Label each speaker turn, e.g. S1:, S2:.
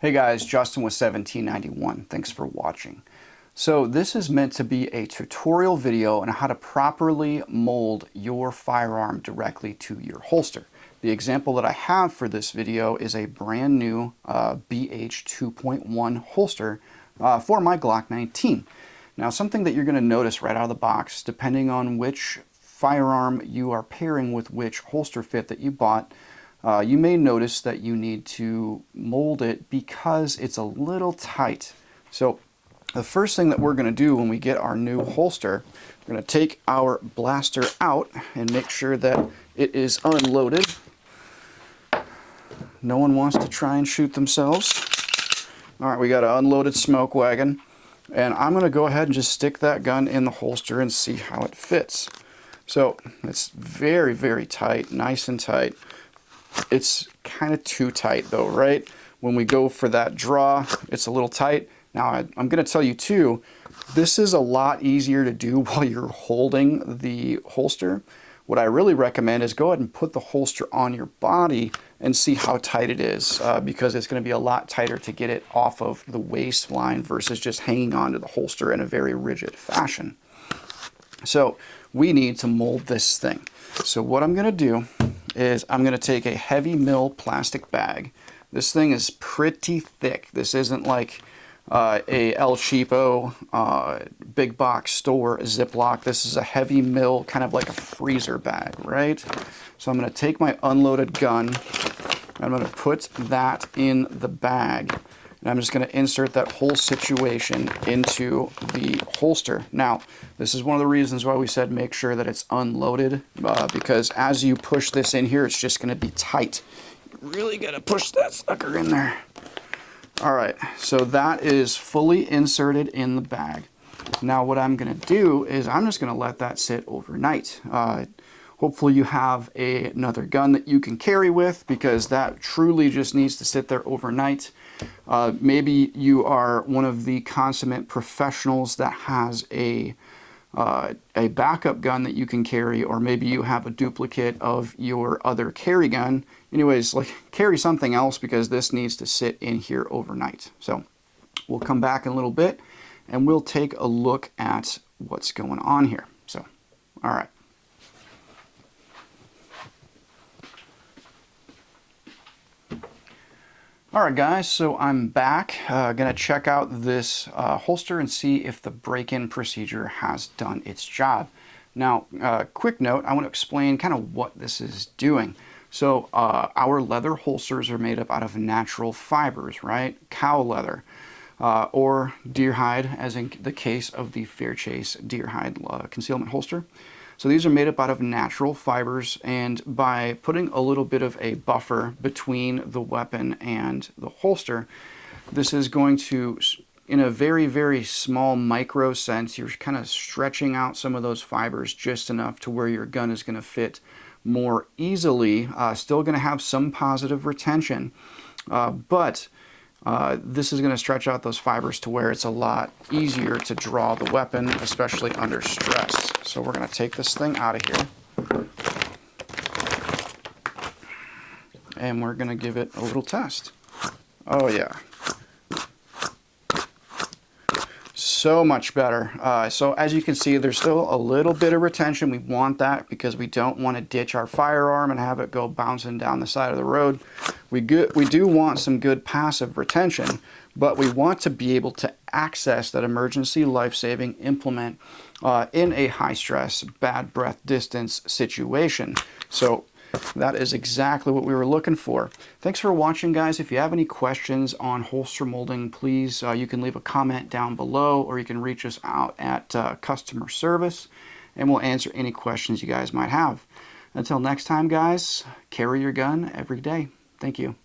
S1: Hey guys, Justin with 1791. Thanks for watching. So this is meant to be a tutorial video on how to properly mold your firearm directly to your holster. The example that I have for this video is a brand new BH 2.1 holster for my Glock 19. Now something that you're going to notice right out of the box, depending on which firearm you are pairing with which holster fit that you bought, you may notice that you need to mold it because it's a little tight. So the first thing that we're going to do when we get our new holster, we're going to take our blaster out and make sure that it is unloaded. No one wants to try and shoot themselves. All right, we got an unloaded smoke wagon, and I'm going to go ahead and just stick that gun in the holster and see how it fits. So it's very, very tight, nice and tight. It's kind of too tight though, right? When we go for that draw, it's a little tight. Now I'm going to tell you too, this is a lot easier to do while you're holding the holster. What I really recommend is go ahead and put the holster on your body and see how tight it is, because it's going to be a lot tighter to get it off of the waistline versus just hanging onto the holster in a very rigid fashion. So we need to mold this thing. So what I'm going to do is I'm going to take a heavy mill plastic bag. This thing is pretty thick. This isn't like a El Cheapo big box store Ziploc. This is a heavy mill, kind of like a freezer bag, right? So I'm going to take my unloaded gun. I'm going to put that in the bag. And I'm just going to insert that whole situation into the holster. Now, this is one of the reasons why we said make sure that it's unloaded, because as you push this in here, it's just going to be tight. You really got to push that sucker in there. All right, so that is fully inserted in the bag. Now what I'm going to do is I'm just going to let that sit overnight. Hopefully you have another gun that you can carry with, because that truly just needs to sit there overnight. Maybe you are one of the consummate professionals that has a backup gun that you can carry, or maybe you have a duplicate of your other carry gun. Anyways, like, carry something else, because this needs to sit in here overnight. So we'll come back in a little bit and we'll take a look at what's going on here. So, all right. Alright guys, so I'm back. Gonna check out this holster and see if the break-in procedure has done its job. Now, quick note, I want to explain kind of what this is doing. So our leather holsters are made up out of natural fibers, right? Cow leather, or deer hide, as in the case of the Fairchase deer hide concealment holster. So these are made up out of natural fibers, and by putting a little bit of a buffer between the weapon and the holster, this is going to, in a very, very small micro sense, you're kind of stretching out some of those fibers just enough to where your gun is going to fit more easily. Still going to have some positive retention, but this is going to stretch out those fibers to where it's a lot easier to draw the weapon, especially under stress. So we're going to take this thing out of here, and we're going to give it a little test. Oh yeah. So much better. So as you can see, there's still a little bit of retention. We want that because we don't want to ditch our firearm and have it go bouncing down the side of the road. We do want some good passive retention, but we want to be able to access that emergency life-saving implement in a high-stress, bad breath distance situation. So that is exactly what we were looking for. Thanks for watching, guys. If you have any questions on holster molding, please, you can leave a comment down below, or you can reach us out at customer service, and we'll answer any questions you guys might have. Until next time, guys, carry your gun every day. Thank you.